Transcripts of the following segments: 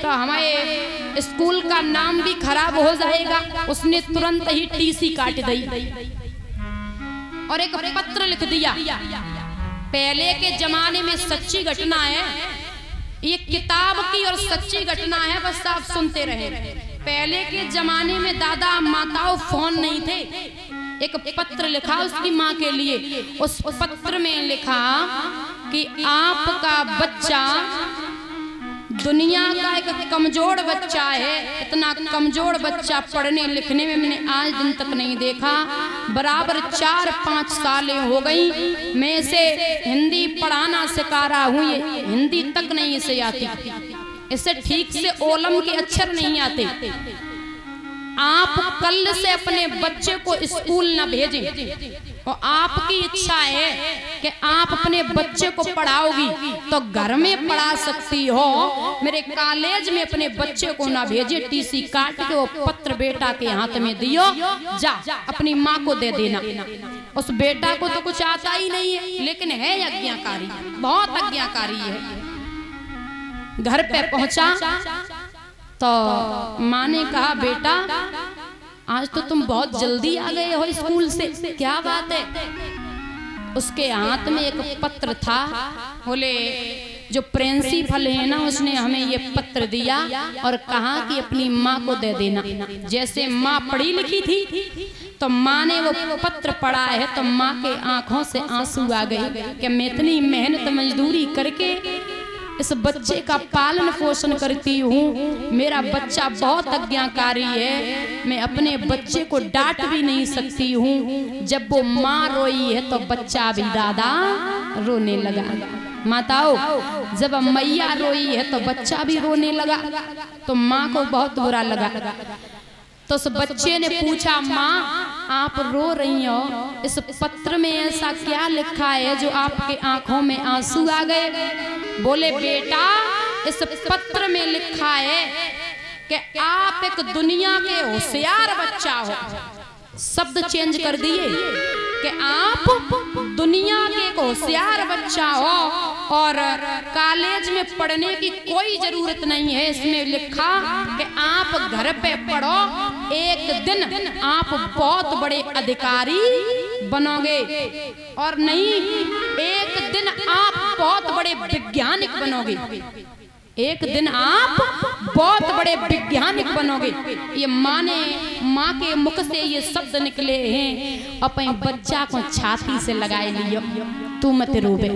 तो हमारे स्कूल का नाम भी खराब हो जाएगा। उसने तुरंत ही टीसी काट दी और एक पत्र लिख दिया। पहले के जमाने में सच्ची घटना है, ये किताब की और सच्ची घटना है, बस आप सुनते रहे। पहले के जमाने में दादा माताओं फोन नहीं थे। एक पत्र लिखा उसकी माँ के लिए। उस पत्र में लिखा कि आपका बच्चा दुनिया का एक कमजोर बच्चा है। इतना कमजोर बच्चा पढ़ने लिखने में मैंने आज दिन तक नहीं देखा। बराबर 4-5 सालें हो गई मैं इसे हिंदी पढ़ाना सिखा रहा हूँ, ये हिंदी तक नहीं इसे आती, इसे ठीक से ओलम के अक्षर नहीं आते। आप कल से अपने बच्चे को स्कूल न भेजें और आपकी इच्छा है कि आप अपने बच्चे को पढ़ाओगी तो घर में पढ़ा सकती हो, मेरे कॉलेज में अपने बच्चे को ना भेजे। टीसी काट के वो पत्र बेटा के हाथ में दियो, जा अपनी माँ को दे देना। उस बेटा को तो कुछ आता ही नहीं है, लेकिन है आज्ञाकारी, बहुत आज्ञाकारी है। घर पे पहुंचा तो माँ ने कहा बेटा आज तो तुम बहुत जल्दी आ गए हो स्कूल से, क्या बात है? उसके हाथ में एक पत्र था। बोले जो प्रिंसिपल है ना उसने हमें ये पत्र दिया और कहा कि अपनी माँ को दे देना। जैसे माँ पढ़ी लिखी थी तो माँ ने वो पत्र पढ़ा है तो माँ के आंखों से आंसू आ गए कि मैं इतनी मेहनत मजदूरी करके इस बच्चे का पालन पोषण करती हूँ, मेरा बच्चा बहुत आज्ञाकारी है, मैं अपने बच्चे को डांट भी नहीं सकती हूँ। जब वो माँ रोई है तो बच्चा भी दादा रोने लगा। माताओं, जब मैया रोई है तो बच्चा भी रोने लगा, तो माँ को बहुत बुरा लगा। तो उस बच्चे ने पूछा माँ आप रो रही हो, इस पत्र में ऐसा क्या लिखा है जो आपके आंखों में आंसू आ गए? बोले बेटा इस पत्र में लिखा है कि आप एक दुनिया के होशियार बच्चा हो। शब्द चेंज कर दिए कि आप दुनिया के एक होशियार बच्चा हो और कॉलेज में पढ़ने की कोई जरूरत नहीं है। इसमें लिखा कि आप घर पे पढ़ो, एक दिन आप बहुत बड़े अधिकारी बनोगे, और नहीं एक दिन आप बहुत बड़े वैज्ञानिक बनोगे, एक दिन आप बहुत बड़े वैज्ञानिक बनोगे। ये माँ के मुख से ये शब्द निकले हैं। अपने बच्चा को छाती से लगाए लियो, तू मत रोवे।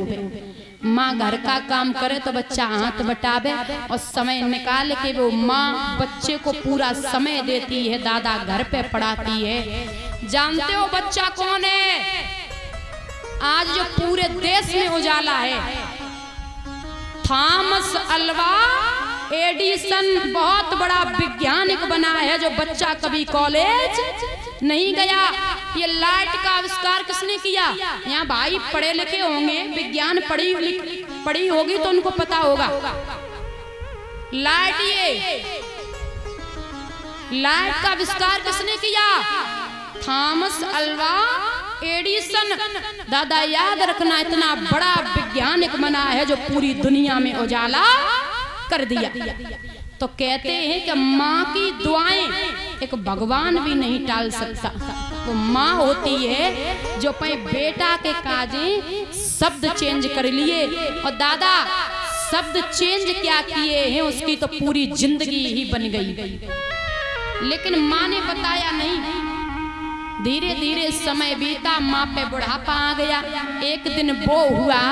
माँ घर का काम करे तो बच्चा हाथ बटावे और समय निकाल के वो माँ बच्चे को पूरा समय देती है, दादा घर पे पढ़ाती है। जानते हो बच्चा कौन है? आज जो पूरे देश में उजाला है, थॉमस अल्वा एडिसन बहुत बड़ा वैज्ञानिक बना है, जो बच्चा कभी कॉलेज नहीं गया। ये लाइट का आविष्कार किसने किया? यहाँ भाई पढ़े लिखे होंगे, विज्ञान पढ़ी होगी तो उनको पता होगा। लाइट का आविष्कार किसने किया? Thomas Alva Edison. दादा याद रखना, इतना बड़ा वैज्ञानिक बना है जो पूरी दुनिया में उजाला कर दिया। तो कहते हैं कि माँ की दुआएं एक भगवान भी नहीं टाल सकता। तो माँ होती है जो अपने बेटा के काजे शब्द चेंज कर लिए, और दादा शब्द चेंज क्या किए हैं उसकी तो पूरी जिंदगी ही बन गई। लेकिन माँ ने बताया नहीं। धीरे धीरे समय बीता, माँ पे बुढ़ापा आ गया। एक दिन वो हुआ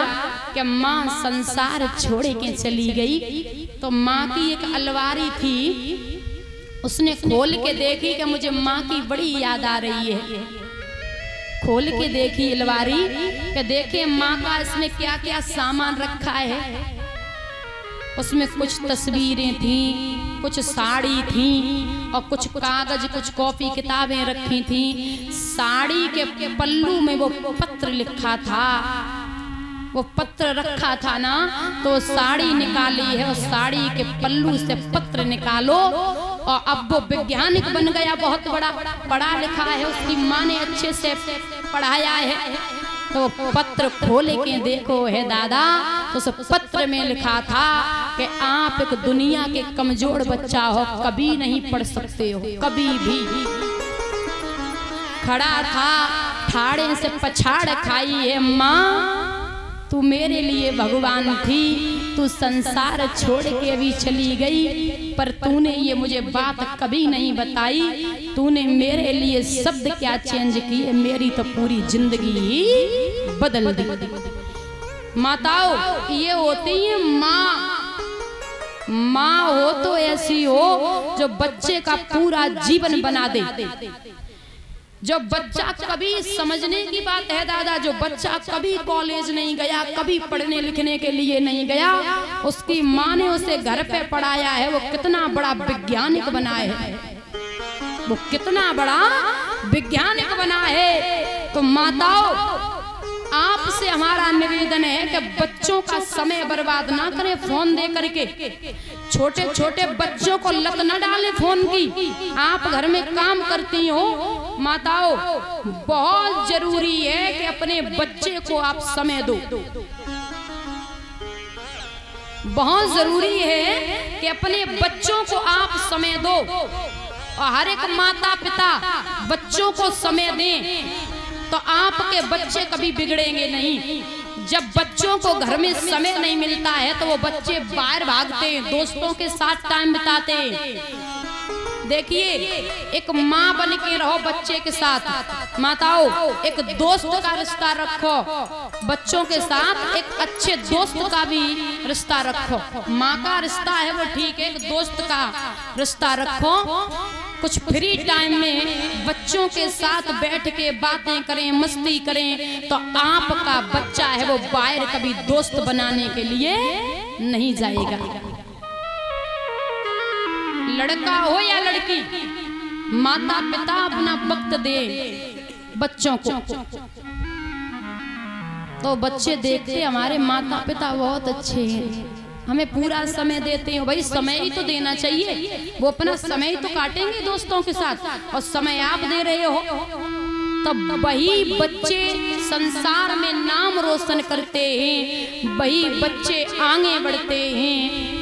कि माँ संसार छोड़ के चली गई। तो माँ की एक अलमारी थी, उसने खोल के देखी कि मुझे माँ की बड़ी याद आ रही है। खोल के देखी अलमारी कि देखे माँ का इसने क्या क्या सामान रखा है। उसमें कुछ तस्वीरें थी, कुछ साड़ी थी और कुछ कागज, कुछ कॉपी किताबें रखी थी। साड़ी के पल्लू में वो पत्र लिखा था, वो पत्र रखा था ना, तो साड़ी निकाली है और साड़ी के पल्लू से पत्र निकालो। और अब वो वैज्ञानिक बन गया, बहुत बड़ा पढ़ा लिखा है, उसकी माँ ने अच्छे से पढ़ाया है। तो पत्र खोल के देखो है दादा, तो उस पत्र में लिखा था कि आप एक दुनिया के कमजोर बच्चा हो, कभी नहीं पढ़ सकते हो, कभी भी। खड़ा था ठाड़े से पछाड़ खाई है माँ, तू मेरे लिए भगवान थी, तू संसार छोड़ के अभी चली गई, पर तूने ये मुझे बात कभी नहीं बताई, तूने मेरे लिए शब्द क्या चेंज किए, मेरी तो पूरी जिंदगी बदल दी। माताओं ये होती है माँ। माँ हो तो ऐसी हो जो बच्चे का पूरा जीवन बना दे। जो बच्चा कभी समझने की बात है दादा, जो बच्चा कभी कॉलेज नहीं गया, कभी पढ़ने लिखने के लिए नहीं गया, उसकी माँ ने उसे घर पे पढ़ाया है, वो कितना बड़ा वैज्ञानिक बना है, वो कितना बड़ा वैज्ञानिक बना है। तो माताओं आपसे हमारा निवेदन है कि बच्चों का समय बर्बाद ना करें फोन दे करके। छोटे छोटे बच्चों को लत न डालें फोन की। आप घर में काम करती हो माताओं, बहुत जरूरी है कि अपने बच्चे को आप समय दो। बहुत जरूरी है कि अपने बच्चों को आप समय दो, और हर एक माता पिता बच्चों को समय दें, तो आपके बच्चे कभी बिगड़ेंगे नहीं। जब बच्चों को घर में समय नहीं मिलता है तो वो बच्चे बाहर भागते हैं, दोस्तों के साथ टाइम बिताते हैं। देखिए एक माँ बन के रहो बच्चे के साथ। माताओं एक दोस्त का रिश्ता रखो, बच्चों के साथ एक अच्छे दोस्त का भी रिश्ता रखो। माँ का रिश्ता है वो ठीक है, एक दोस्त का रिश्ता रखो। कुछ फ्री टाइम में बच्चों के साथ बैठ के बातें करें, मस्ती करें, तो आपका बच्चा है वो बाहर कभी दोस्त बनाने के लिए नहीं जाएगा। लड़का हो या लड़की, माता पिता अपना वक्त दे बच्चों को, तो बच्चे देखते हमारे माता पिता बहुत अच्छे हैं, हमें पूरा समय देते हैं। भाई समय ही तो देना चाहिए, वो अपना समय ही तो काटेंगे दोस्तों के साथ, और समय आप दे रहे हो, तब वही बच्चे संसार में नाम रोशन करते हैं, वही बच्चे आगे बढ़ते हैं।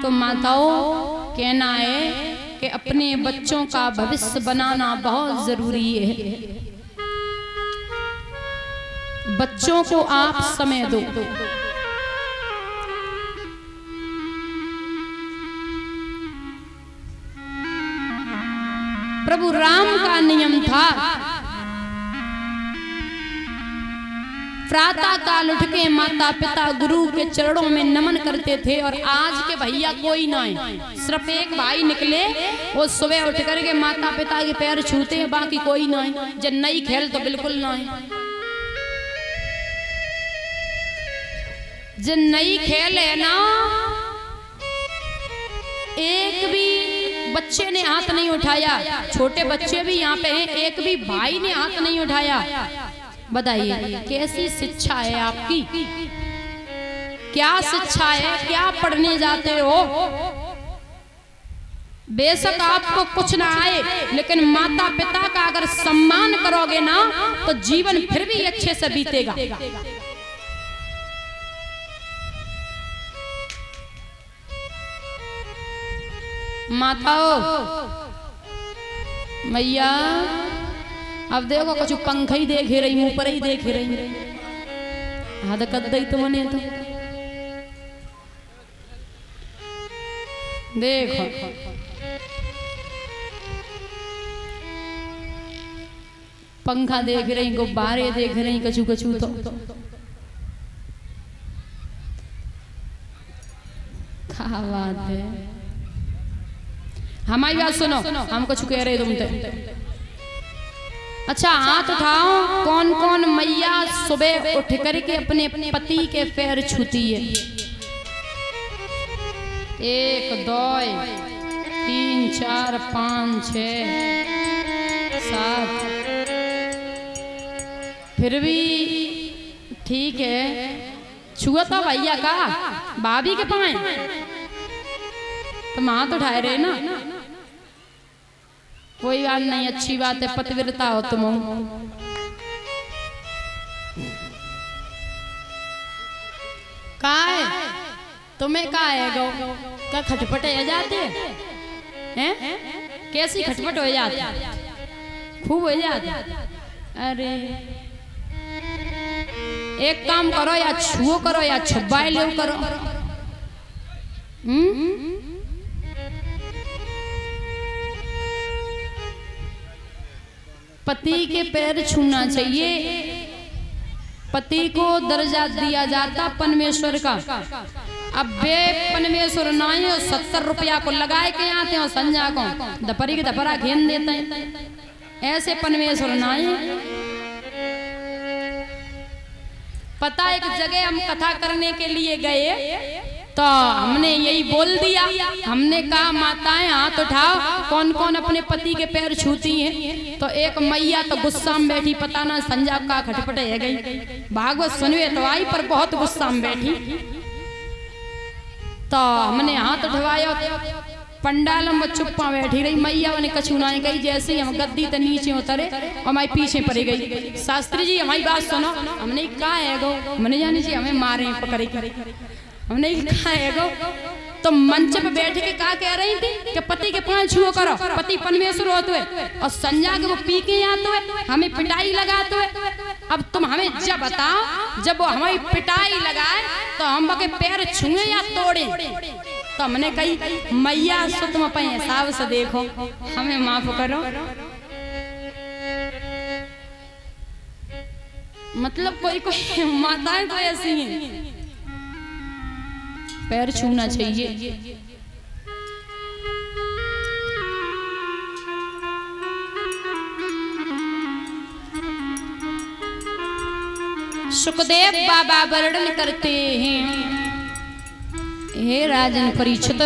तो माताओं कहना है कि अपने बच्चों का भविष्य बनाना बहुत जरूरी है। बच्चों को आप समय दो। प्रभु राम का नियम था, प्रातः काल उठ के माता पिता गुरु के चरणों में नमन करते थे। और आज के भैया कोई ना है, सिर्फ एक भाई निकले, वो सुबह उठ करके माता पिता के पैर छूते हैं, बाकी कोई ना है। जब नई खेल तो बिल्कुल ना है। जो नई खेल है ना, एक भी बच्चे ने हाथ नहीं उठाया, छोटे बच्चे भी यहाँ पे हैं, एक भी भाई ने हाथ नहीं उठाया। बताइए कैसी शिक्षा है आपकी, क्या शिक्षा है, क्या पढ़ने जाते हो? बेशक आपको कुछ ना आए, लेकिन माता पिता का अगर सम्मान करोगे ना तो जीवन फिर भी अच्छे से बीतेगा। माताओं मैया अब देखो कुछ पंखा ही देख रही, ऊपर ही देख रही, हद कर दई तो मने तो देखो पंखा देख रही, गुब्बारे देख रही, कछु कछु तो क्या बात है। हमारी बात सुनो, हम कुछ कह रहे तुम तो। अच्छा हाथ उठाओ, कौन कौन मैया सुबह उठ करके अपने पति के पैर छूती है? 1 2 3 4 5 6 7। फिर भी ठीक है, छुआ था भैया का, भाभी के पाए तो हाथ उठाए रहे ना, कोई बात नहीं, अच्छी बात है, पतिव्रता हो तुम। कहा है तुम्हें, कहा है गो क्या खटपट हो जाते हैं? कैसी खटपट हो जाती, खूब हो जाती। अरे एक काम करो, या छुओ करो या छुबाए ले करो। पति के पैर छूना चाहिए। पति को दर्जा दिया जाता परमेश्वर का। अब वे परमेश्वर नाये 70 रुपया को लगाए के आते हैं और संजा को दपरी के दपरा घेन देते हैं। ऐसे परमेश्वर नाये। पता एक जगह हम कथा करने के लिए गए तो हमने यही बोल दिया, हमने कहा माताएं हाथ उठाओ कौन कौन अपने पति के पैर छूती हैं। तो एक मैया तो गुस्सा में बैठी, पता ना संजा का खटपट है गई। भागवत सुनवे तो आई पर बहुत गुस्सा में बैठी। तो हमने हाथ उठवाया, पंडाल में चुप्पा बैठी रही। मैया ने कछु ना कही। जैसे ही हम गद्दी तो नीचे उतरे और हमारी पीछे पड़ गई। शास्त्री जी हमारी बात सुनो। हमने कहा है गो, हमने जानी जी हमें मारे पकड़े। हमने कहा है गो तो मंच पे बैठ के क्या कह रही थी कि पति के पांव छुओ करो, पति परमेश्वर होते हुए और संजा के वो पी के आते हुए हमें पिटाई लगाते हुए। अब तुम हमें जब बताओ, जब वो हमारी पिटाई लगाए तो हम के पैर छुए या तोड़े? तो हमने कही मैया सो तुम अपने हिसाब से देखो, हमें माफ करो। मतलब कोई कोई माताएं तो ऐसी हैं, पैर छूना चाहिए। सुखदेव बाबा वर्णन करते हैं, हे राजन परीक्षित,